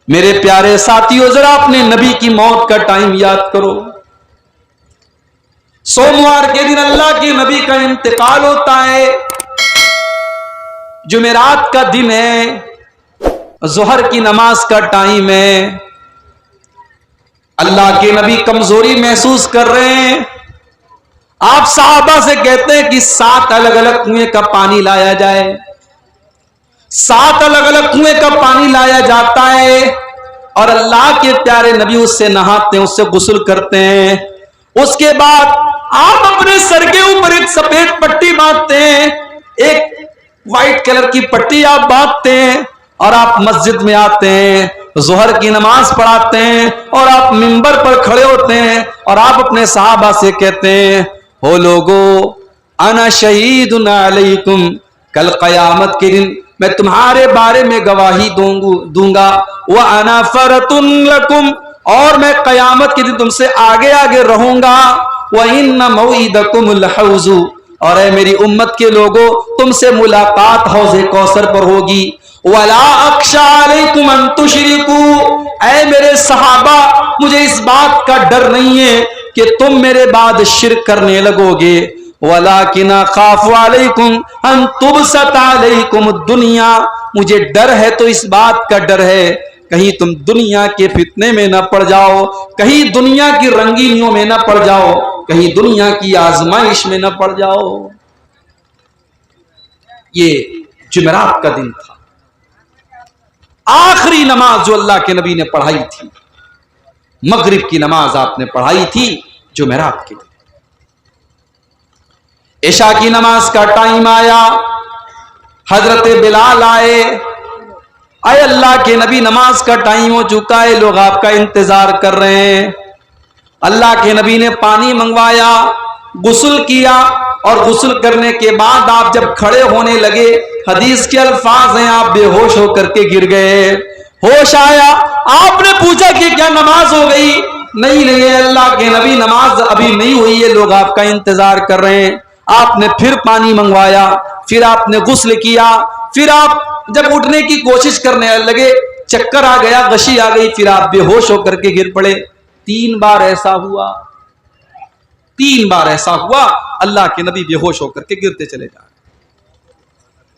میرے پیارے ساتھیوں، ذرا اپنے نبی کی موت کا ٹائم یاد کرو۔ سوموار کے دن اللہ کے نبی کا انتقال ہوتا ہے، جمعرات کا دن ہے، ظہر کی نماز کا ٹائم ہے۔ اللہ کے نبی کمزوری محسوس کر رہے ہیں۔ آپ صحابہ سے کہتے ہیں کہ 7 الگ الگ کنویں کا پانی لایا جائے۔ 7 الگ الگ کنویں کا پانی لایا جاتا ہے اور اللہ کے پیارے نبی اس سے نہاتے ہیں، اس سے غسل کرتے ہیں۔ اس کے بعد آپ اپنے سر کے اوپر ایک سفید پٹی باندھتے ہیں، ایک وائٹ کلر کی پٹی آپ باندھتے ہیں اور آپ مسجد میں آتے ہیں، ظہر کی نماز پڑھاتے ہیں اور آپ منبر پر کھڑے ہوتے ہیں اور آپ اپنے صحابہ سے کہتے ہیں، او لوگو انا شہید علیکم، کل قیامت کے دن میں تمہارے بارے میں گواہی دوں گا، وَأَنَا فَرَةٌ لَكُمْ، اور میں قیامت کے دن تم سے آگے آگے رہوں گا، وَإِنَّ مَوْعِدَكُمُ الْحَوْضُ، اور اے میری امت کے لوگوں تم سے ملاقات حوض کوثر پر ہوگی، وَلَا أَخْشَىٰ عَلَيْكُمْ أَن تُشْرِكُوا، اے میرے صحابہ مجھے اس بات کا ڈر نہیں ہے کہ تم میرے بعد شرک کرنے لگو گے، وَلَكِنْ أَخَافُ عَلَيْكُمْ أَن تُبْسَطَ عَلَيْكُمُ الدُّنْيَا، مجھے ڈر ہے تو اس بات کا ڈر ہے کہیں تم دنیا کے فتنے میں نہ پڑ جاؤ، کہیں دنیا کی رنگینیوں میں نہ پڑ جاؤ، کہیں دنیا کی آزمائش میں نہ پڑ جاؤ۔ یہ جمعرات کا دن تھا، آخری نماز جو اللہ کے نبی نے پڑھائی تھی، مغرب کی نماز آپ نے پڑھائی تھی جمعرات کے دن۔ عشاء کی نماز کا ٹائم آیا، حضرت بلال آئے، اے اللہ کے نبی نماز کا ٹائم ہو چکا ہے، لوگ آپ کا انتظار کر رہے ہیں۔ اللہ کے نبی نے پانی منگوایا، غسل کیا، اور غسل کرنے کے بعد آپ جب کھڑے ہونے لگے، حدیث کے الفاظ ہیں آپ بے ہوش ہو کر کے گر گئے۔ ہوش آیا، آپ نے پوچھا کہ کیا نماز ہو گئی؟ نہیں اللہ کے نبی نماز ابھی نہیں ہوئی ہے، لوگ آپ کا انتظار کر رہے ہیں۔ آپ نے پھر پانی منگوایا، پھر آپ نے غسل کیا، پھر آپ جب اٹھنے کی کوشش کرنے لگے، چکر آ گیا، غشی آ گئی، پھر آپ بے ہوش ہو کر کے گر پڑے۔ 3 بار ایسا ہوا، 3 بار ایسا ہوا، اللہ کے نبی بے ہوش ہو کر کے گرتے چلے جا رہے۔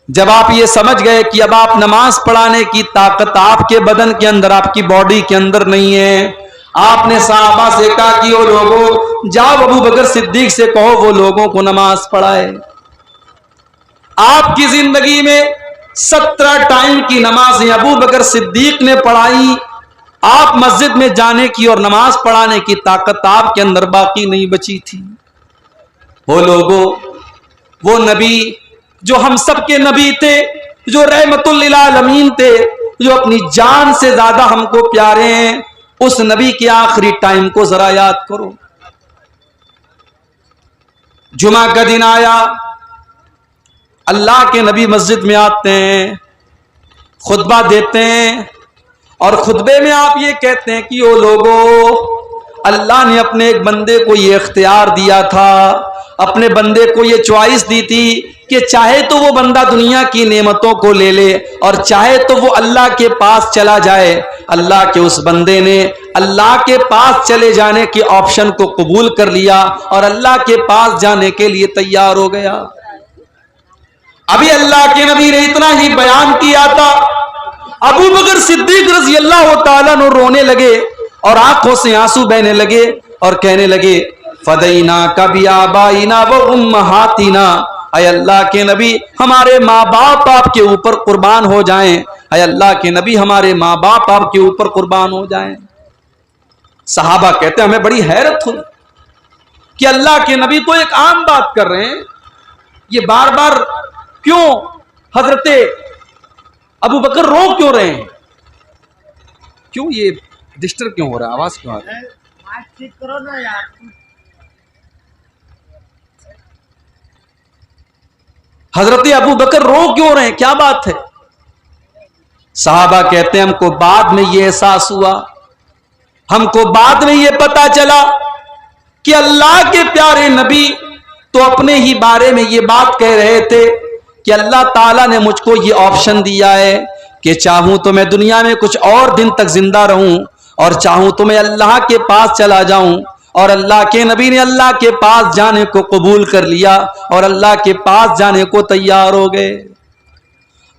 جب آپ یہ سمجھ گئے کہ اب آپ نماز پڑھانے کی طاقت آپ کے بدن کے اندر، آپ کی باڈی کے اندر نہیں ہے، آپ نے صحابہ سے کہا کہ وہ لوگوں جاؤ ابو بکر صدیق سے کہو وہ لوگوں کو نماز پڑھائے۔ آپ کی زندگی میں 17 ٹائم کی نمازیں ابو بکر صدیق نے پڑھائی، آپ مسجد میں جانے کی اور نماز پڑھانے کی طاقت آپ کے اندر باقی نہیں بچی تھی۔ وہ لوگوں، وہ نبی جو ہم سب کے نبی تھے، جو رحمت للعالمین تھے، جو اپنی جان سے زیادہ ہم کو پیارے ہیں، اس نبی کے آخری ٹائم کو ذرا یاد کرو۔ جمعہ کا دن آیا، اللہ کے نبی مسجد میں آتے ہیں، خطبہ دیتے ہیں، اور خطبے میں آپ یہ کہتے ہیں کہ او لوگوں، اللہ نے اپنے ایک بندے کو یہ اختیار دیا تھا، اپنے بندے کو یہ چوائس دی تھی کہ چاہے تو وہ بندہ دنیا کی نعمتوں کو لے لے اور چاہے تو وہ اللہ کے پاس چلا جائے۔ اللہ کے اس بندے نے اللہ کے پاس چلے جانے کے آپشن کو قبول کر لیا اور اللہ کے پاس جانے کے لیے تیار ہو گیا۔ ابھی اللہ کے نبی نے اتنا ہی بیان کیا تھا، ابو بکر صدیق رضی اللہ تعالیٰ عنہ رونے لگے اور آنکھوں سے آنسو بہنے لگے اور کہنے لگے فدیناک بآبائنا وامہاتنا، اے اللہ کے نبی ہمارے ماں باپ آپ کے اوپر قربان ہو جائیں، اے اللہ کے نبی ہمارے ماں باپ آپ کے اوپر قربان ہو جائیں۔ صحابہ کہتے ہیں ہمیں بڑی حیرت ہوئی کہ اللہ کے نبی تو ایک عام بات کر رہے ہیں، یہ بار بار کیوں حضرت ابو بکر رو کیوں رہے ہیں؟ کیوں یہ ڈسٹرب کیوں ہو رہا ہے؟ آواز کیوں آ رہی ہے؟ حضرت ابو بکر رو کیوں رہے ہیں؟ کیا بات ہے؟ صحابہ کہتے ہیں ہم کو بعد میں یہ احساس ہوا، ہم کو بعد میں یہ پتا چلا کہ اللہ کے پیارے نبی تو اپنے ہی بارے میں یہ بات کہہ رہے تھے کہ اللہ تعالیٰ نے مجھ کو یہ آپشن دیا ہے کہ چاہوں تو میں دنیا میں کچھ اور دن تک زندہ رہوں اور چاہوں تو میں اللہ کے پاس چلا جاؤں. اور اللہ کے نبی نے اللہ کے پاس جانے کو قبول کر لیا اور اللہ کے پاس جانے کو تیار ہو گئے.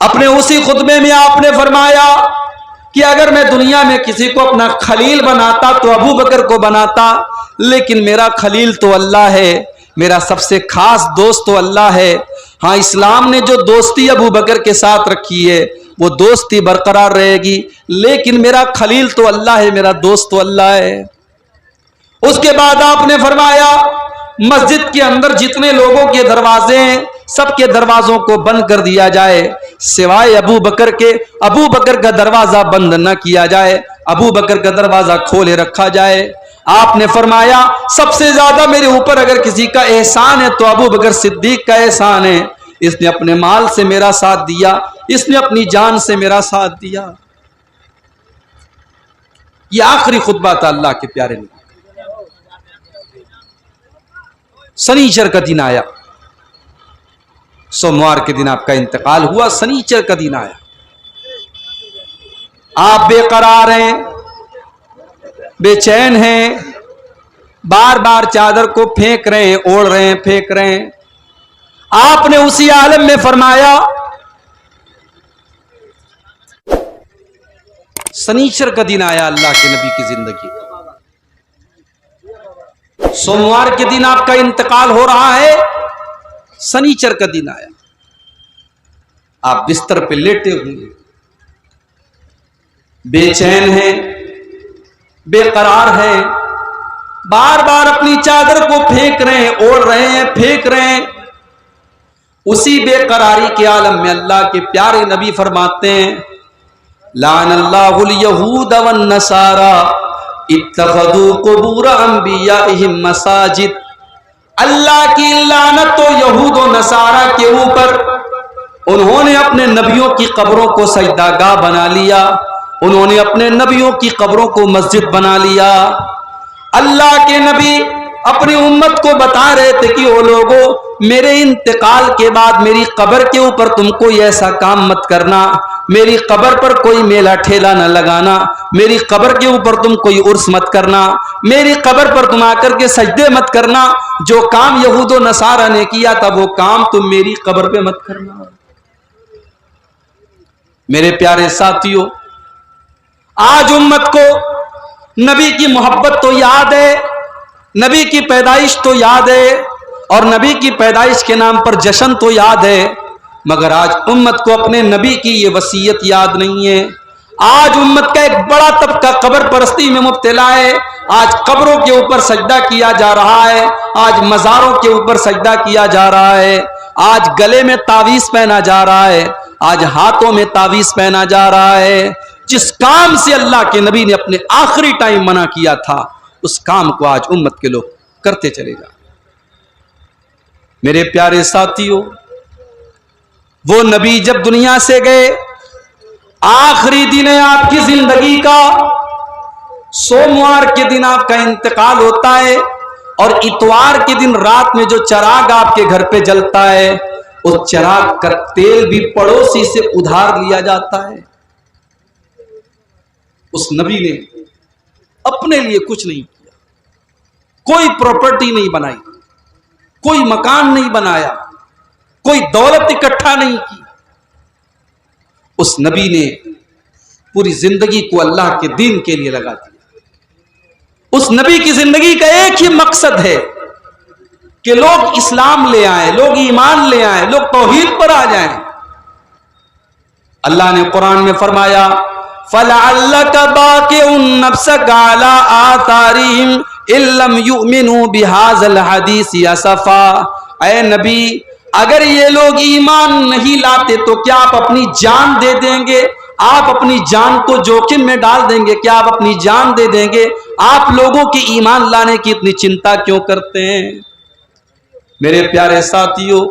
اپنے اسی خطبے میں آپ نے فرمایا کہ اگر میں دنیا میں کسی کو اپنا خلیل بناتا تو ابو بکر کو بناتا، لیکن میرا خلیل تو اللہ ہے، میرا سب سے خاص دوست تو اللہ ہے. ہاں، اسلام نے جو دوستی ابو بکر کے ساتھ رکھی ہے وہ دوستی برقرار رہے گی، لیکن میرا خلیل تو اللہ ہے، میرا دوست تو اللہ ہے. اس کے بعد آپ نے فرمایا مسجد کے اندر جتنے لوگوں کے دروازے ہیں سب کے دروازوں کو بند کر دیا جائے سوائے ابو بکر کے. ابو بکر کا دروازہ بند نہ کیا جائے، ابو بکر کا دروازہ کھولے رکھا جائے. آپ نے فرمایا سب سے زیادہ میرے اوپر اگر کسی کا احسان ہے تو ابو بکر صدیق کا احسان ہے. اس نے اپنے مال سے میرا ساتھ دیا، اس نے اپنی جان سے میرا ساتھ دیا. یہ آخری خطبہ تھا اللہ کے پیارے نے. سنیچر کا دن آیا، سوموار کے دن آپ کا انتقال ہوا. سنیچر کا دن آیا، آپ بے قرار ہیں، بے چین ہیں، بار بار چادر کو پھینک رہے ہیں، اوڑھ رہے ہیں، پھینک رہے ہیں. آپ نے اسی عالم میں فرمایا سنیچر کا دن آیا اللہ کے نبی کی زندگی. سوموار کے دن آپ کا انتقال ہو رہا ہے، سنیچر کا دن آیا. آپ بستر پہ لیٹے ہوئے بے چین ہیں، بے قرار ہیں، بار بار اپنی چادر کو پھینک رہے ہیں، اوڑھ رہے ہیں، پھینک رہے ہیں. اسی بے قراری کے عالم میں اللہ کے پیارے نبی فرماتے ہیں لعن اللہ الیہود والنصارى اتخذوا قبور انبیائہم مساجد. اللہ کی لعنت تو یہود و نصارہ کے اوپر، انہوں نے اپنے نبیوں کی قبروں کو سجدہ گاہ بنا لیا، انہوں نے اپنے نبیوں کی قبروں کو مسجد بنا لیا. اللہ کے نبی اپنی امت کو بتا رہے تھے کہ وہ لوگوں میرے انتقال کے بعد میری قبر کے اوپر تم کوئی ایسا کام مت کرنا، میری قبر پر کوئی میلہ ٹھیلا نہ لگانا، میری قبر کے اوپر تم کوئی عرس مت کرنا، میری قبر پر تم آ کر کے سجدے مت کرنا. جو کام یہود و نصارہ نے کیا تھا وہ کام تم میری قبر پہ مت کرنا. میرے پیارے ساتھیوں، آج امت کو نبی کی محبت تو یاد ہے، نبی کی پیدائش تو یاد ہے اور نبی کی پیدائش کے نام پر جشن تو یاد ہے، مگر آج امت کو اپنے نبی کی یہ وصیت یاد نہیں ہے. آج امت کا ایک بڑا طبقہ قبر پرستی میں مبتلا ہے. آج قبروں کے اوپر سجدہ کیا جا رہا ہے، آج مزاروں کے اوپر سجدہ کیا جا رہا ہے، آج گلے میں تعویذ پہنا جا رہا ہے، آج ہاتھوں میں تعویذ پہنا جا رہا ہے. جس کام سے اللہ کے نبی نے اپنے آخری ٹائم منع کیا تھا اس کام کو آج امت کے لوگ کرتے چلے جا. میرے پیارے ساتھیوں، وہ نبی جب دنیا سے گئے، آخری دن ہے آپ کی زندگی کا، سوموار کے دن آپ کا انتقال ہوتا ہے اور اتوار کے دن رات میں جو چراغ آپ کے گھر پہ جلتا ہے اس چراغ کا تیل بھی پڑوسی سے ادھار لیا جاتا ہے. اس نبی نے اپنے لیے کچھ نہیں کیا، کوئی پراپرٹی نہیں بنائی، کوئی مکان نہیں بنایا، کوئی دولت اکٹھا نہیں کی. اس نبی نے پوری زندگی کو اللہ کے دین کے لیے لگا دیا. اس نبی کی زندگی کا ایک ہی مقصد ہے کہ لوگ اسلام لے آئیں، لوگ ایمان لے آئیں، لوگ توحید پر آ جائیں. اللہ نے قرآن میں فرمایا فَلَعَلَّكَ بَاقِعٌ نَفْسَكَ عَلَىٰ آثَارِهِمْ إِن لَّمْ يُؤْمِنُوا بِهَٰذَا الْحَدِيثِ أَسَفًا. اے نبی، اگر یہ لوگ ایمان نہیں لاتے تو کیا آپ اپنی جان دے دیں گے؟ آپ اپنی جان کو جوخم میں ڈال دیں گے؟ کیا آپ اپنی جان دے دیں گے؟ آپ لوگوں کی ایمان لانے کی اتنی چنتا کیوں کرتے ہیں؟ میرے پیارے ساتھیوں،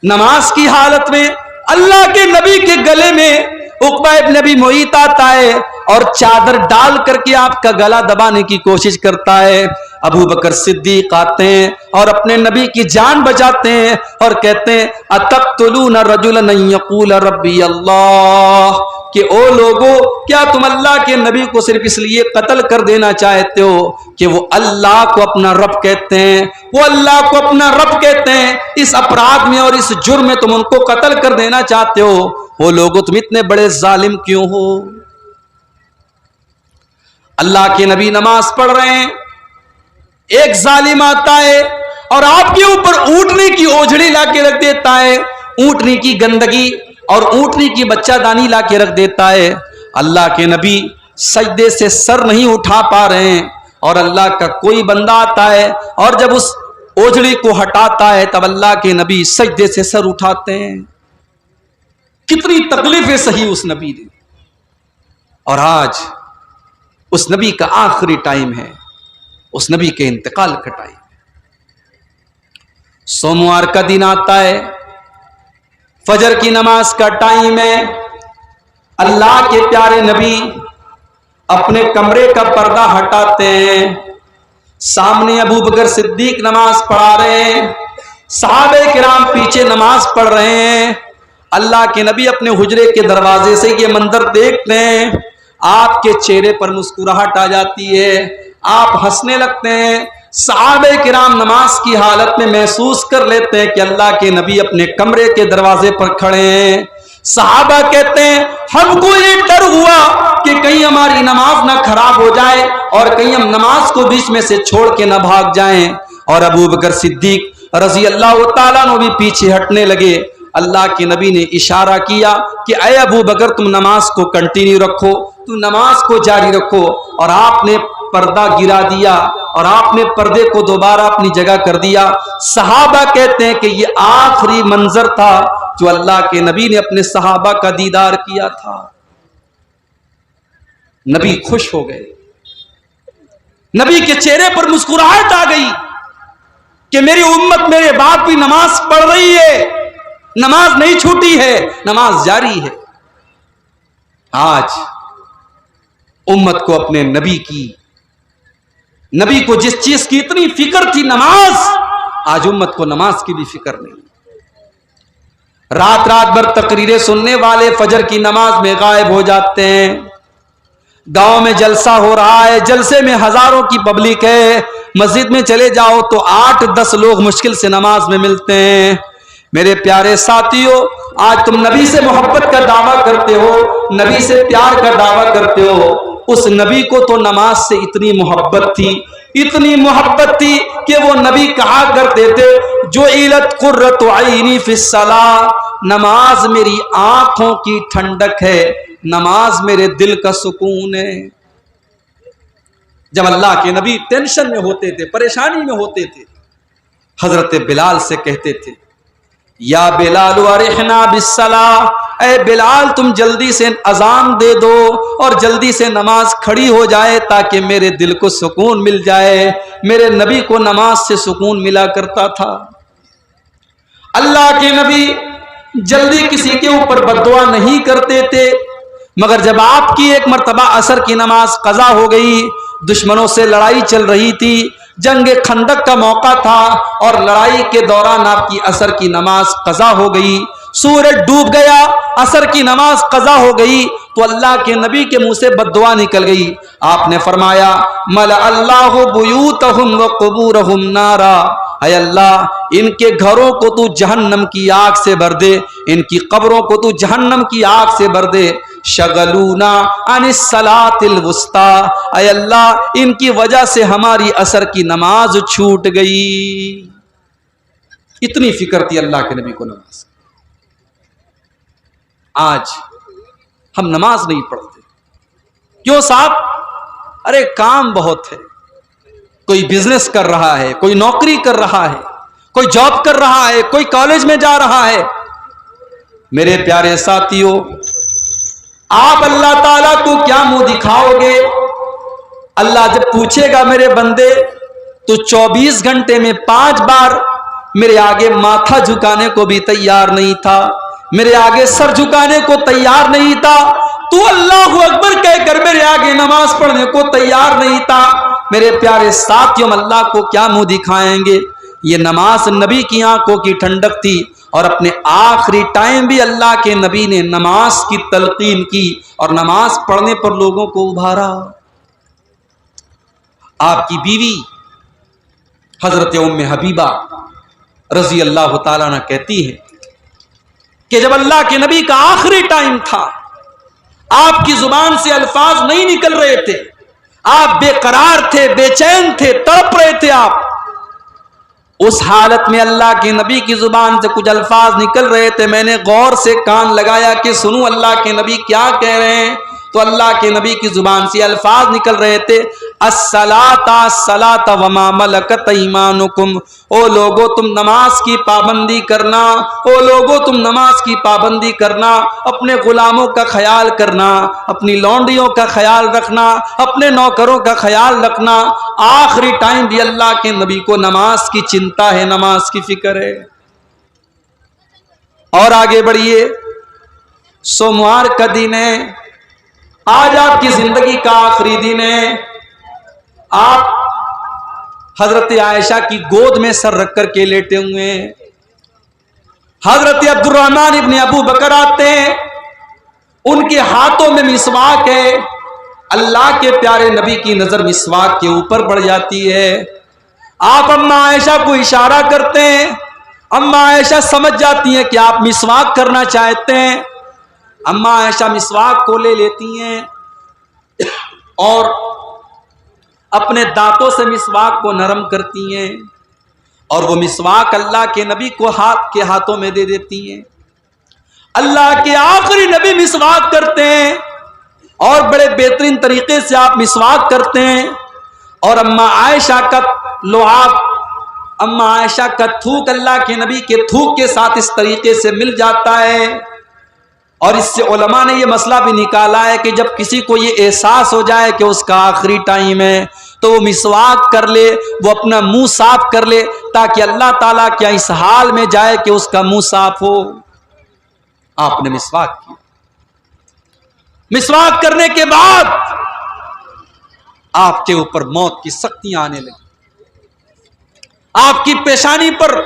نماز کی حالت میں اللہ کے نبی کے گلے میں عقبہ ابن ابی معیط آتا ہے اور چادر ڈال کر کے آپ کا گلا دبانے کی کوشش کرتا ہے. ابو بکر صدیق آتے ہیں اور اپنے نبی کی جان بچاتے ہیں اور کہتے ہیں اتقتلون رجلا ان یقول ربی اللہ، کہ او لوگو کیا تم اللہ کے نبی کو صرف اس لیے قتل کر دینا چاہتے ہو کہ وہ اللہ کو اپنا رب کہتے ہیں، وہ اللہ کو اپنا رب کہتے ہیں، اس اپرادھ میں اور اس جرم میں تم ان کو قتل کر دینا چاہتے ہو؟ وہ لوگو تم اتنے بڑے ظالم کیوں ہو؟ اللہ کے نبی نماز پڑھ رہے ہیں، ایک ظالم آتا ہے اور آپ کے اوپر اونٹنے کی اوجھڑی لا کے رکھ دیتا ہے، اونٹنے کی گندگی اور اونٹنے کی بچہ دانی لا کے رکھ دیتا ہے۔ اللہ کے نبی سجدے سے سر نہیں اٹھا پا رہے ہیں اور اللہ کا کوئی بندہ آتا ہے اور جب اس اوجھڑی کو ہٹاتا ہے تب اللہ کے نبی سجدے سے سر اٹھاتے ہیں۔ کتنی تکلیفیں سہی اس نبی نے، اور آج اس نبی کا آخری ٹائم ہے، اس نبی کے انتقال کا ٹائم ہے۔ سوموار کا دن آتا ہے، فجر کی نماز کا ٹائم ہے، اللہ کے پیارے نبی اپنے کمرے کا پردہ ہٹاتے ہیں، سامنے ابو بکر صدیق نماز پڑھا رہے ہیں، صحابہ کرام پیچھے نماز پڑھ رہے ہیں۔ اللہ کے نبی اپنے حجرے کے دروازے سے یہ منظر دیکھتے ہیں، آپ کے چہرے پر مسکراہٹ آ جاتی ہے، آپ ہنسنے لگتے ہیں۔ صحابہ کرام نماز کی حالت میں محسوس کر لیتے ہیں کہ اللہ کے نبی اپنے کمرے کے دروازے پر کھڑے ہیں۔ صحابہ کہتے ہیں ہم کو یہ ڈر ہوا کہ کہیں ہماری نماز نہ خراب ہو جائے اور کہیں ہم نماز کو بیچ میں سے چھوڑ کے نہ بھاگ جائیں، اور ابو بکر صدیق رضی اللہ تعالیٰ عنہ بھی پیچھے ہٹنے لگے۔ اللہ کے نبی نے اشارہ کیا کہ اے ابو بکر تم نماز کو کنٹینیو رکھو، تم نماز کو جاری رکھو، اور آپ نے پردہ گرا دیا اور آپ نے پردے کو دوبارہ اپنی جگہ کر دیا۔ صحابہ کہتے ہیں کہ یہ آخری منظر تھا جو اللہ کے نبی نے اپنے صحابہ کا دیدار کیا تھا۔ نبی خوش ہو گئے، نبی کے چہرے پر مسکراہٹ آ گئی کہ میری امت میرے بعد بھی نماز پڑھ رہی ہے، نماز نہیں چھوٹی ہے، نماز جاری ہے۔ آج امت کو اپنے نبی کو جس چیز کی اتنی فکر تھی، نماز، آج امت کو نماز کی بھی فکر نہیں۔ رات رات بھر تقریریں سننے والے فجر کی نماز میں غائب ہو جاتے ہیں۔ گاؤں میں جلسہ ہو رہا ہے، جلسے میں ہزاروں کی پبلک ہے، مسجد میں چلے جاؤ تو 8-10 لوگ مشکل سے نماز میں ملتے ہیں۔ میرے پیارے ساتھیوں، آج تم نبی سے محبت کا دعویٰ کرتے ہو، نبی سے پیار کا دعویٰ کرتے ہو، اس نبی کو تو نماز سے اتنی محبت تھی، اتنی محبت تھی کہ وہ نبی کہا کرتے تھے جعلت قرۃ عینی فی الصلاۃ، نماز میری آنکھوں کی ٹھنڈک ہے، نماز میرے دل کا سکون ہے۔ جب اللہ کے نبی ٹینشن میں ہوتے تھے، پریشانی میں ہوتے تھے، حضرت بلال سے کہتے تھے یا بلال ارحنا بالصلاۃ، اے بلال تم جلدی سے اذان دے دو اور جلدی سے نماز کھڑی ہو جائے تاکہ میرے دل کو سکون مل جائے۔ میرے نبی کو نماز سے سکون ملا کرتا تھا۔ اللہ کے نبی جلدی کسی کے اوپر بددعا نہیں کرتے تھے، مگر جب آپ کی ایک مرتبہ عصر کی نماز قضا ہو گئی، دشمنوں سے لڑائی چل رہی تھی، جنگ خندق کا موقع تھا، اور لڑائی کے دوران آپ کی عصر کی نماز قضا ہو گئی، سورج ڈوب گیا، عصر کی نماز قضا ہو گئی، تو اللہ کے نبی کے منہ سے بددعا نکل گئی۔ آپ نے فرمایا ملأ اللہ بیوتہم وقبورہم نارا، اے اللہ ان کے گھروں کو تو جہنم کی آگ سے بھر دے، ان کی قبروں کو تو جہنم کی آگ سے بھر دے۔ شغلونا عن الصلاۃ الوسطی، اے اللہ ان کی وجہ سے ہماری عصر کی نماز چھوٹ گئی۔ اتنی فکر تھی اللہ کے نبی کو نماز۔ آج ہم نماز نہیں پڑھتے، کیوں صاحب؟ ارے کام بہت ہے، کوئی بزنس کر رہا ہے، کوئی نوکری کر رہا ہے، کوئی جاب کر رہا ہے، کوئی کالج میں جا رہا ہے۔ میرے پیارے ساتھیوں، آپ اللہ تعالیٰ کو کیا منہ دکھاؤ گے؟ اللہ جب پوچھے گا میرے بندے تو 24 گھنٹے میں 5 بار میرے آگے ماتھا جھکانے کو بھی تیار نہیں تھا، میرے آگے سر جھکانے کو تیار نہیں تھا، تو اللہ اکبر کہہ کر میرے آگے نماز پڑھنے کو تیار نہیں تھا، میرے پیارے ساتھیوں، اللہ کو کیا منہ دکھائیں گے؟ یہ نماز نبی کی آنکھوں کی ٹھنڈک تھی، اور اپنے آخری ٹائم بھی اللہ کے نبی نے نماز کی تلقین کی اور نماز پڑھنے پر لوگوں کو ابھارا۔ آپ کی بیوی حضرت ام حبیبہ رضی اللہ تعالیٰ عنہ کہتی ہے کہ جب اللہ کے نبی کا آخری ٹائم تھا، آپ کی زبان سے الفاظ نہیں نکل رہے تھے، آپ بے قرار تھے، بے چین تھے، تڑپ رہے تھے آپ۔ اس حالت میں اللہ کے نبی کی زبان سے کچھ الفاظ نکل رہے تھے، میں نے غور سے کان لگایا کہ سنوں اللہ کے نبی کیا کہہ رہے ہیں، تو اللہ کے نبی کی زبان سے الفاظ نکل رہے تھے، الصلاۃ الصلاۃ وما ملکت ایمانکم، او لوگو تم نماز کی پابندی کرنا، او لوگو تم نماز کی پابندی کرنا، اپنے غلاموں کا خیال کرنا، اپنی لونڈیوں کا خیال رکھنا، اپنے نوکروں کا خیال رکھنا۔ آخری ٹائم بھی اللہ کے نبی کو نماز کی چنتا ہے، نماز کی فکر ہے۔ اور آگے بڑھیے، سوموار کا دن ہے، آج آپ کی زندگی کا آخری دن ہے، آپ حضرت عائشہ کی گود میں سر رکھ کر کے لیٹے ہوئے ہیں، حضرت عبد الرحمن ابن ابو بکر آتے ہیں، ان کے ہاتھوں میں مسواک ہے، اللہ کے پیارے نبی کی نظر مسواک کے اوپر پڑ جاتی ہے، آپ اماں عائشہ کو اشارہ کرتے ہیں، اماں عائشہ سمجھ جاتی ہیں کہ آپ مسواک کرنا چاہتے ہیں، اماں عائشہ مسواک کو لے لیتی ہیں اور اپنے دانتوں سے مسواک کو نرم کرتی ہیں، اور وہ مسواک اللہ کے نبی کو ہاتھوں میں دے دیتی ہیں۔ اللہ کے آخری نبی مسواک کرتے ہیں اور بڑے بہترین طریقے سے آپ مسواک کرتے ہیں، اور اماں عائشہ کا لعاب، اماں عائشہ کا تھوک اللہ کے نبی کے تھوک کے ساتھ اس طریقے سے مل جاتا ہے۔ اور اس سے علماء نے یہ مسئلہ بھی نکالا ہے کہ جب کسی کو یہ احساس ہو جائے کہ اس کا آخری ٹائم ہے تو وہ مسواک کر لے، وہ اپنا منہ صاف کر لے، تاکہ اللہ تعالیٰ کیا اس حال میں جائے کہ اس کا منہ صاف ہو۔ آپ نے مسواک کیا، مسواک کرنے کے بعد آپ کے اوپر موت کی سختیاں آنے لگی، آپ کی پیشانی پر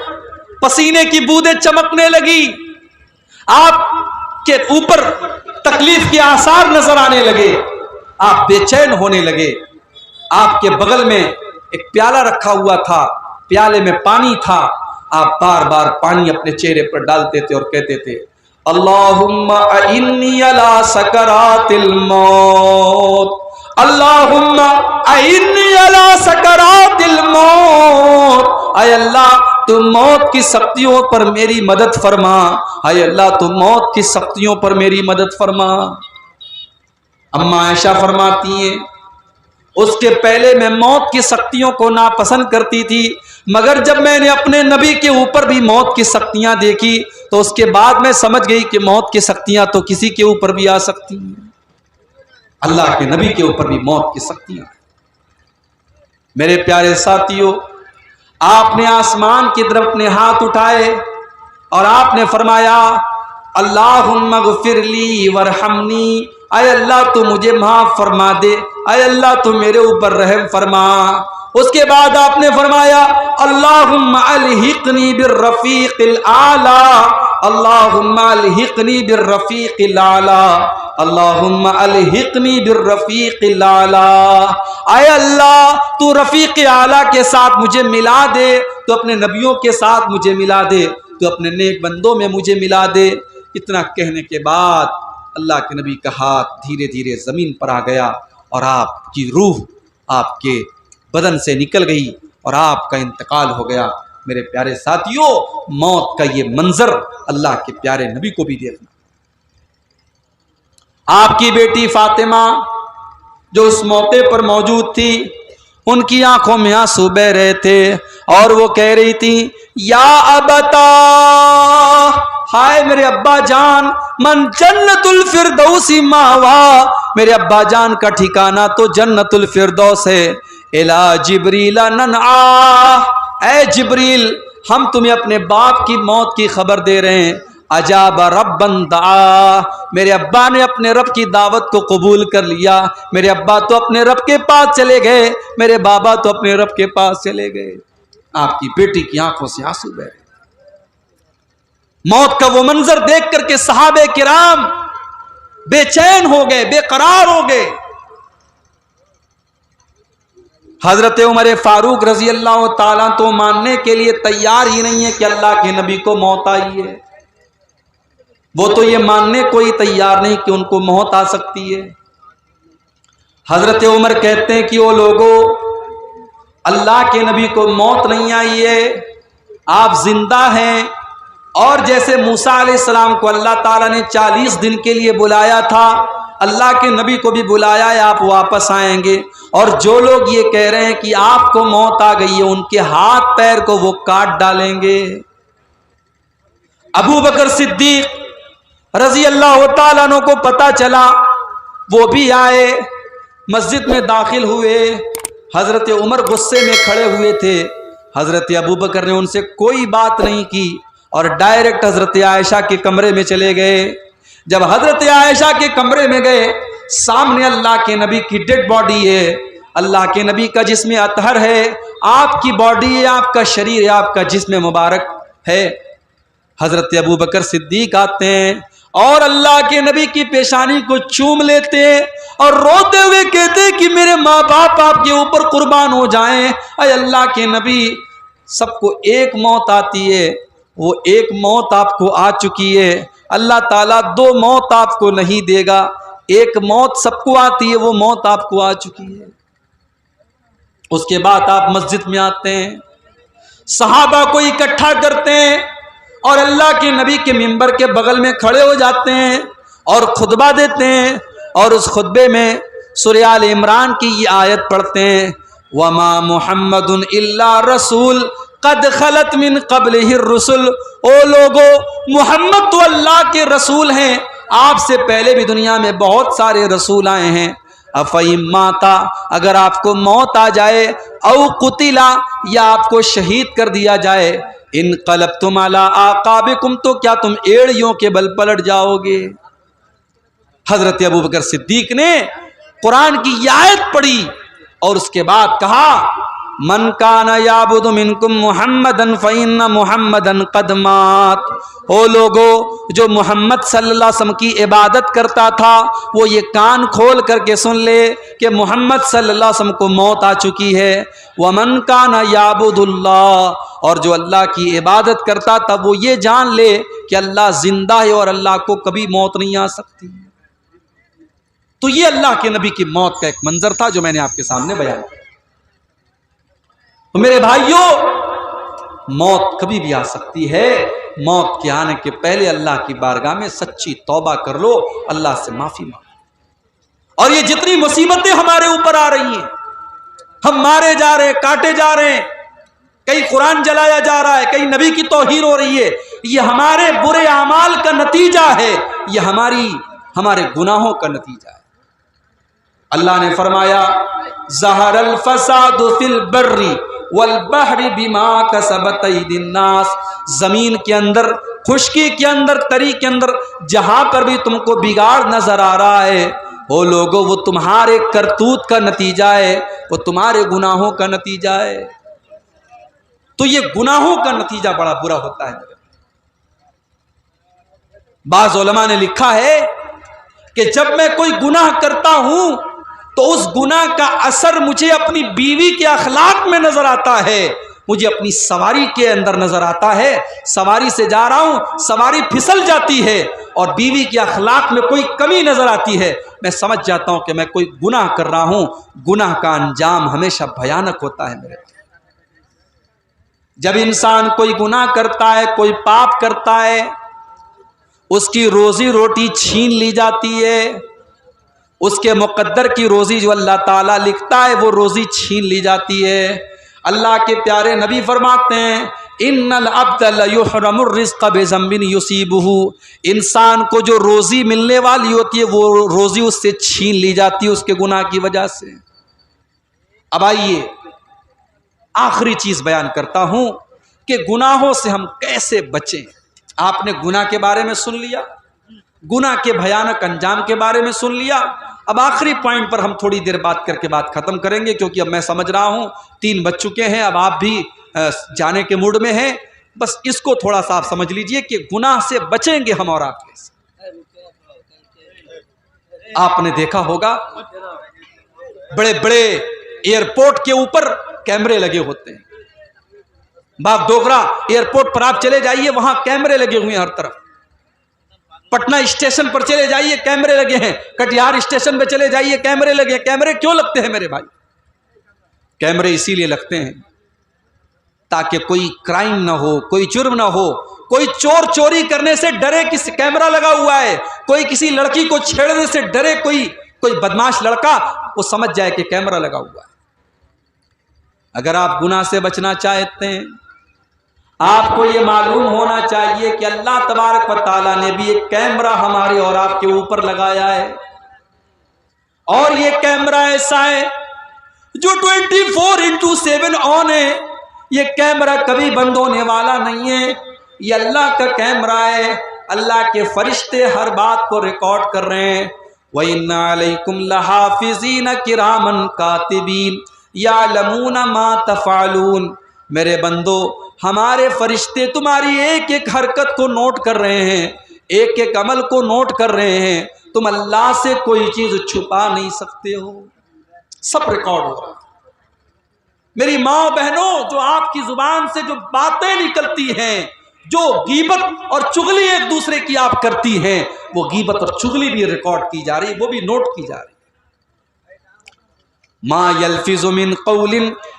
پسینے کی بوندیں چمکنے لگی، آپ کے اوپر تکلیف کے آثار نظر آنے لگے، آپ بے چین ہونے لگے۔ آپ کے بغل میں ایک پیالہ رکھا ہوا تھا، پیالے میں پانی تھا، آپ بار بار پانی اپنے چہرے پر ڈالتے تھے اور کہتے تھے اللہم اعنی علی سکرات الموت، اللہم اعنی علی سکرات الموت، اے اللہ تو موت کی سختیوں پر میری مدد فرما، اے اللہ تو موت کی سختیوں پر میری مدد فرما۔ اماں عائشہ فرماتی ہیں اس کے پہلے میں موت کی سختیوں کو ناپسند کرتی تھی، مگر جب میں نے اپنے نبی کے اوپر بھی موت کی سختیاں دیکھی تو اس کے بعد میں سمجھ گئی کہ موت کی سختیاں تو کسی کے اوپر بھی آ سکتی ہیں، اللہ کے نبی کے اوپر بھی موت کی سختیاں۔ میرے پیارے ساتھیوں، آپ نے آسمان کی طرف اپنے ہاتھ اٹھائے اور آپ نے فرمایا اللہم اغفر لی ورحمنی، اے اللہ تو مجھے معاف فرما دے، اے اللہ تو میرے اوپر رحم فرما۔ اس کے بعد آپ نے فرمایا اللہم الحقنی بالرفیق الاعلی، اللہم الحقنی بالرفیق الاعلی، اللہم الحقنی بالرفیق الاعلی، اے اللہ تو رفیق اعلیٰ کے ساتھ مجھے ملا دے، تو اپنے نبیوں کے ساتھ مجھے ملا دے، تو اپنے نیک بندوں میں مجھے ملا دے۔ اتنا کہنے کے بعد اللہ کے نبی کا ہاتھ دھیرے دھیرے زمین پر آ گیا اور آپ کی روح آپ کے بدن سے نکل گئی اور آپ کا انتقال ہو گیا۔ میرے پیارے ساتھیوں، موت کا یہ منظر اللہ کے پیارے نبی کو بھی دیکھنا۔ آپ کی بیٹی فاطمہ جو اس موقع پر موجود تھی، ان کی آنکھوں میں آنسو بہ رہے تھے اور وہ کہہ رہی تھی یا ابتا، ہائے میرے ابا جان، من جنت الفردوس ماوا، میرے ابا جان کا ٹھکانہ تو جنت الفردوس ہے۔ الا جبریل ننعا، اے جبریل ہم تمہیں اپنے باپ کی موت کی خبر دے رہے ہیں، اجاب ربن دعا، میرے ابا نے اپنے رب کی دعوت کو قبول کر لیا، میرے ابا تو اپنے رب کے پاس چلے گئے، میرے بابا تو اپنے رب کے پاس چلے گئے۔ آپ کی بیٹی کی آنکھوں سے آنسو بہہ رہے۔ موت کا وہ منظر دیکھ کر کے صحابہ کرام بے چین ہو گئے، بے قرار ہو گئے۔ حضرت عمر فاروق رضی اللہ تعالیٰ تو ماننے کے لیے تیار ہی نہیں ہے کہ اللہ کے نبی کو موت آئی ہے، وہ تو یہ ماننے کو ہی تیار نہیں کہ ان کو موت آ سکتی ہے۔ حضرت عمر کہتے ہیں کہ وہ لوگوں، اللہ کے نبی کو موت نہیں آئی ہے، آپ زندہ ہیں، اور جیسے موسیٰ علیہ السلام کو اللہ تعالیٰ نے 40 دن کے لیے بلایا تھا، اللہ کے نبی کو بھی بلایا ہے، آپ واپس آئیں گے۔ اور جو لوگ یہ کہہ رہے ہیں کہ آپ کو موت آ گئی ہے، ان کے ہاتھ پیر کو وہ کاٹ ڈالیں گے۔ ابو بکر صدیق رضی اللہ تعالیٰ عنہ کو پتہ چلا، وہ بھی آئے، مسجد میں داخل ہوئے۔ حضرت عمر غصے میں کھڑے ہوئے تھے، حضرت ابو بکر نے ان سے کوئی بات نہیں کی اور ڈائریکٹ حضرت عائشہ کے کمرے میں چلے گئے۔ جب حضرت عائشہ کے کمرے میں گئے، سامنے اللہ کے نبی کی ڈیڈ باڈی ہے، اللہ کے نبی کا جسم اطہر ہے، آپ کی باڈی ہے، آپ کا شریر ہے، آپ کا جسم مبارک ہے۔ حضرت ابو بکر صدیق آتے ہیں اور اللہ کے نبی کی پیشانی کو چوم لیتے ہیں اور روتے ہوئے کہتے ہیں کہ میرے ماں باپ آپ کے اوپر قربان ہو جائیں، اے اللہ کے نبی، سب کو ایک موت آتی ہے، وہ ایک موت آپ کو آ چکی ہے، اللہ تعالیٰ 2 موت آپ کو نہیں دے گا، ایک موت سب کو آتی ہے، وہ موت آپ کو آ چکی ہے۔ اس کے بعد آپ مسجد میں آتے ہیں، صحابہ کو اکٹھا کرتے ہیں اور اللہ کے نبی کے منبر کے بغل میں کھڑے ہو جاتے ہیں اور خطبہ دیتے ہیں، اور اس خطبے میں سورہ آل عمران کی یہ آیت پڑھتے ہیں، وَمَا مُحَمَّدٌ إِلَّا رَسُولٌ قَدْ خَلَتْ مِن قَبْلِهِ الرُّسُلُ۔ او لوگو، محمد تو اللہ کے رسول ہیں، آپ سے پہلے بھی دنیا میں بہت سارے رسول آئے ہیں۔ افَإِن مَاتَ، اگر آپ کو موت آ جائے، او قتلا، یا آپ کو شہید کر دیا جائے، انقلبتم علی اعقابکم، تو کیا تم ایڑیوں کے بل پلٹ جاؤ گے؟ حضرت ابوبکر صدیق نے قرآن کی یہ آیت پڑھی اور اس کے بعد کہا، من کان یعبد منکم محمدن فإن محمدن قد مات۔ او لوگو، جو محمد صلی اللہ علیہ وسلم کی عبادت کرتا تھا، وہ یہ کان کھول کر کے سن لے کہ محمد صلی اللہ علیہ وسلم کو موت آ چکی ہے۔ ومن کان یعبد اللہ، اور جو اللہ کی عبادت کرتا تھا، وہ یہ جان لے کہ اللہ زندہ ہے اور اللہ کو کبھی موت نہیں آ سکتی۔ تو یہ اللہ کے نبی کی موت کا ایک منظر تھا جو میں نے آپ کے سامنے بیان کیا۔ تو میرے بھائیوں، موت کبھی بھی آ سکتی ہے، موت کے آنے کے پہلے اللہ کی بارگاہ میں سچی توبہ کر لو، اللہ سے معافی مانگو۔ اور یہ جتنی مصیبتیں ہمارے اوپر آ رہی ہیں، ہم مارے جا رہے ہیں، کاٹے جا رہے ہیں، کئی قرآن جلایا جا رہا ہے، کئی نبی کی توہین ہو رہی ہے، یہ ہمارے برے اعمال کا نتیجہ ہے، یہ ہمارے گناہوں کا نتیجہ ہے۔ اللہ نے فرمایا، ظہر الفساد فی البر والبحر بما کسبت ایدی الناس، زمین کے اندر، خشکی کے اندر، تری کے اندر، جہاں پر بھی تم کو بگاڑ نظر آ رہا ہے، وہ لوگوں، وہ تمہارے کرتوت کا نتیجہ ہے، وہ تمہارے گناہوں کا نتیجہ ہے۔ تو یہ گناہوں کا نتیجہ بڑا برا ہوتا ہے۔ بعض علماء نے لکھا ہے کہ جب میں کوئی گناہ کرتا ہوں تو اس گناہ کا اثر مجھے اپنی بیوی کے اخلاق میں نظر آتا ہے، مجھے اپنی سواری کے اندر نظر آتا ہے، سواری سے جا رہا ہوں، سواری پھسل جاتی ہے اور بیوی کے اخلاق میں کوئی کمی نظر آتی ہے، میں سمجھ جاتا ہوں کہ میں کوئی گناہ کر رہا ہوں۔ گناہ کا انجام ہمیشہ بھیانک ہوتا ہے میرے۔ جب انسان کوئی گناہ کرتا ہے، کوئی پاپ کرتا ہے، اس کی روزی روٹی چھین لی جاتی ہے، اس کے مقدر کی روزی جو اللہ تعالیٰ لکھتا ہے وہ روزی چھین لی جاتی ہے۔ اللہ کے پیارے نبی فرماتے ہیں، ان العبد لیحرم الرزق بذنب یصیبہ، انسان کو جو روزی ملنے والی ہوتی ہے وہ روزی اس سے چھین لی جاتی ہے اس کے گناہ کی وجہ سے۔ اب آئیے آخری چیز بیان کرتا ہوں کہ گناہوں سے ہم کیسے بچیں۔ آپ نے گناہ کے بارے میں سن لیا، گناہ کے بھیانک انجام کے بارے میں سن لیا۔ اب آخری پوائنٹ پر ہم تھوڑی دیر بات کر کے بات ختم کریں گے، کیونکہ اب میں سمجھ رہا ہوں 3 بج چکے ہیں، اب آپ بھی جانے کے موڈ میں ہیں۔ بس اس کو تھوڑا سا آپ سمجھ لیجئے کہ گناہ سے بچیں گے ہم اور آپ کیسے۔ آپ نے دیکھا ہوگا بڑے بڑے ایئرپورٹ کے اوپر کیمرے لگے ہوتے ہیں۔ باغ ڈوگرا ایئرپورٹ پر آپ چلے جائیے، وہاں کیمرے لگے ہوئے ہیں ہر طرف۔ پٹنہ اسٹیشن پر چلے جائیے، کیمرے لگے ہیں۔ کٹیہار اسٹیشن پہ چلے جائیے، کیمرے لگے ہیں۔ کیمرے کیوں لگتے ہیں میرے بھائی؟ کیمرے اسی لیے لگتے ہیں تاکہ کوئی کرائم نہ ہو، کوئی جرم نہ ہو، کوئی چور چوری کرنے سے ڈرے کسی کیمرہ لگا ہوا ہے، کوئی کسی لڑکی کو چھیڑنے سے ڈرے، کوئی بدماش لڑکا، وہ سمجھ جائے کہ کیمرہ لگا ہوا ہے۔ اگر آپ گناہ سے بچنا چاہتے ہیں، آپ کو یہ معلوم ہونا چاہیے کہ اللہ تبارک و تعالیٰ نے بھی ایک کیمرہ ہمارے اور آپ کے اوپر لگایا ہے، اور یہ کیمرہ ایسا ہے جو 24/7 آن ہے۔ یہ کیمرہ کبھی بند ہونے والا نہیں ہے، یہ اللہ کا کیمرہ ہے۔ اللہ کے فرشتے ہر بات کو ریکارڈ کر رہے ہیں۔ وَإِنَّ عَلَيْكُمْ لَحَافِظِينَ كِرَامًا كَاتِبِينَ يَعْلَمُونَ مَا تَفْعَلُونَ۔ میرے بندو، ہمارے فرشتے تمہاری ایک ایک حرکت کو نوٹ کر رہے ہیں، ایک ایک عمل کو نوٹ کر رہے ہیں۔ تم اللہ سے کوئی چیز چھپا نہیں سکتے ہو، سب ریکارڈ ہو رہا ہے۔ میری ماں بہنوں، جو آپ کی زبان سے جو باتیں نکلتی ہیں، جو غیبت اور چغلی ایک دوسرے کی آپ کرتی ہیں، وہ غیبت اور چغلی بھی ریکارڈ کی جا رہی، وہ بھی نوٹ کی جا رہی۔ ما یلفظ من قول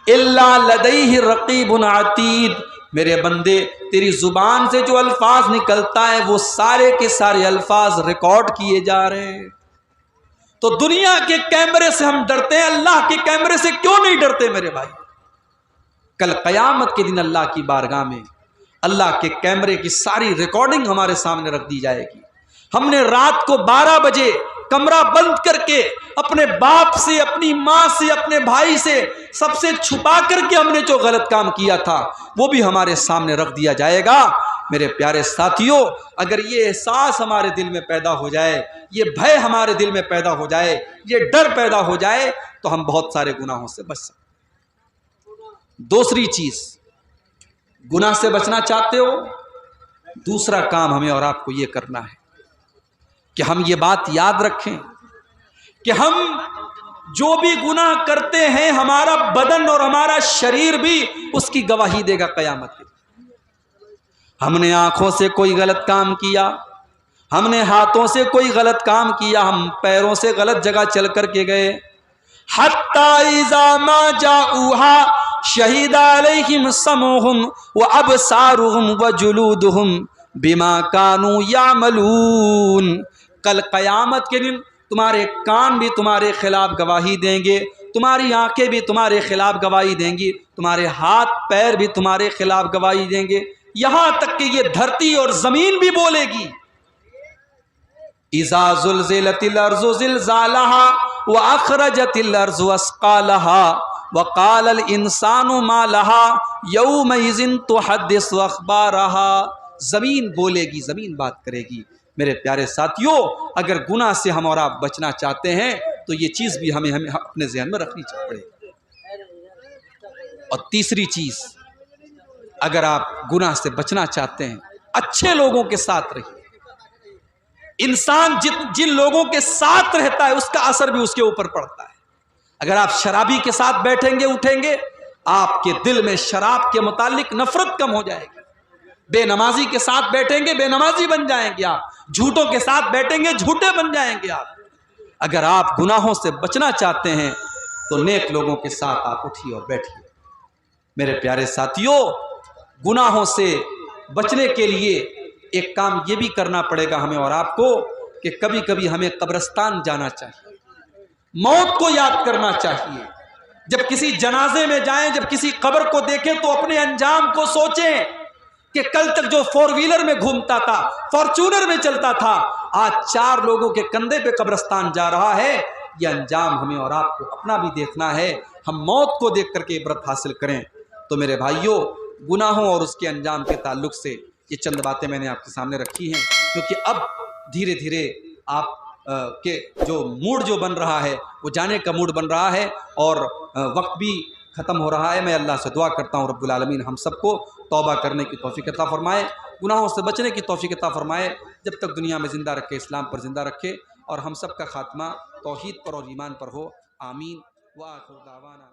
الا لدیہ رقیب عتید۔ میرے بندے، تیری زبان سے جو الفاظ نکلتا ہے وہ سارے کے سارے الفاظ ریکارڈ کیے جا رہے ہیں۔ تو دنیا کے کیمرے سے ہم ڈرتے ہیں، اللہ کے کیمرے سے کیوں نہیں ڈرتے میرے بھائی؟ کل قیامت کے دن اللہ کی بارگاہ میں اللہ کے کیمرے کی ساری ریکارڈنگ ہمارے سامنے رکھ دی جائے گی۔ ہم نے رات کو 12 بجے کمرہ بند کر کے اپنے باپ سے، اپنی ماں سے، اپنے بھائی سے، سب سے چھپا کر کے ہم نے جو غلط کام کیا تھا وہ بھی ہمارے سامنے رکھ دیا جائے گا۔ میرے پیارے ساتھیوں، اگر یہ احساس ہمارے دل میں پیدا ہو جائے، یہ بھے ہمارے دل میں پیدا ہو جائے، یہ ڈر پیدا ہو جائے، تو ہم بہت سارے گناہوں سے بچ سکتے ہیں۔ دوسری چیز، گناہ سے بچنا چاہتے ہو، دوسرا کام ہمیں اور آپ کو یہ کرنا ہے کہ ہم یہ بات یاد رکھیں کہ ہم جو بھی گناہ کرتے ہیں، ہمارا بدن اور ہمارا شریر بھی اس کی گواہی دے گا قیامت کے۔ ہم نے آنکھوں سے کوئی غلط کام کیا، ہم نے ہاتھوں سے کوئی غلط کام کیا، ہم پیروں سے غلط جگہ چل کر کے گئے۔ حتی اذا ما جاؤہا شہید علیہم سمعہم وابصارہم وجلودہم بما کانوا یعملون۔ کل قیامت کے دن تمہارے کان بھی تمہارے خلاف گواہی دیں گے، تمہاری آنکھیں بھی تمہارے خلاف گواہی دیں گی، تمہارے ہاتھ پیر بھی تمہارے خلاف گواہی دیں گے، یہاں تک کہ یہ دھرتی اور زمین بھی بولے گی۔ اذا زلزلت الارض زلزالہا واخرجت الارض اثقالہا وقال الانسان ما لہا یومئذ تحدث اخبارہا۔ زمین بولے گی، زمین بات کرے گی۔ میرے پیارے ساتھیوں، اگر گناہ سے ہم اور آپ بچنا چاہتے ہیں تو یہ چیز بھی ہمیں اپنے ذہن میں رکھنی پڑے گی۔ اور تیسری چیز، اگر آپ گناہ سے بچنا چاہتے ہیں، اچھے لوگوں کے ساتھ رہیے۔ انسان جن لوگوں کے ساتھ رہتا ہے اس کا اثر بھی اس کے اوپر پڑتا ہے۔ اگر آپ شرابی کے ساتھ بیٹھیں گے اٹھیں گے، آپ کے دل میں شراب کے متعلق نفرت کم ہو جائے گی۔ بے نمازی کے ساتھ بیٹھیں گے، بے نمازی بن جائیں گے آپ۔ جھوٹوں کے ساتھ بیٹھیں گے، جھوٹے بن جائیں گے آپ۔ اگر آپ گناہوں سے بچنا چاہتے ہیں تو نیک لوگوں کے ساتھ آپ اٹھیے اور بیٹھیے۔ میرے پیارے ساتھیوں، گناہوں سے بچنے کے لیے ایک کام یہ بھی کرنا پڑے گا ہمیں اور آپ کو کہ کبھی کبھی ہمیں قبرستان جانا چاہیے، موت کو یاد کرنا چاہیے۔ جب کسی جنازے میں جائیں، جب کسی قبر کو دیکھیں تو اپنے انجام کو سوچیں کہ کل تک جو 4 ویلر میں گھومتا تھا، فارچونر میں چلتا تھا، آج 4 لوگوں کے کندھے پہ قبرستان جا رہا ہے۔ یہ انجام ہمیں اور آپ کو اپنا بھی دیکھنا ہے۔ ہم موت کو دیکھ کر کے عبرت حاصل کریں۔ تو میرے بھائیوں، گناہوں اور اس کے انجام کے تعلق سے یہ چند باتیں میں نے آپ کے سامنے رکھی ہیں، کیونکہ اب دھیرے دھیرے آپ کے جو موڈ جو بن رہا ہے وہ جانے کا موڈ بن رہا ہے، اور وقت بھی ختم ہو رہا ہے۔ میں اللہ سے دعا کرتا ہوں رب العالمین ہم سب کو توبہ کرنے کی توفیق عطا فرمائے، گناہوں سے بچنے کی توفیق عطا فرمائے، جب تک دنیا میں زندہ رکھے اسلام پر زندہ رکھے، اور ہم سب کا خاتمہ توحید پر اور ایمان پر ہو، آمین۔ وآخر دعوانا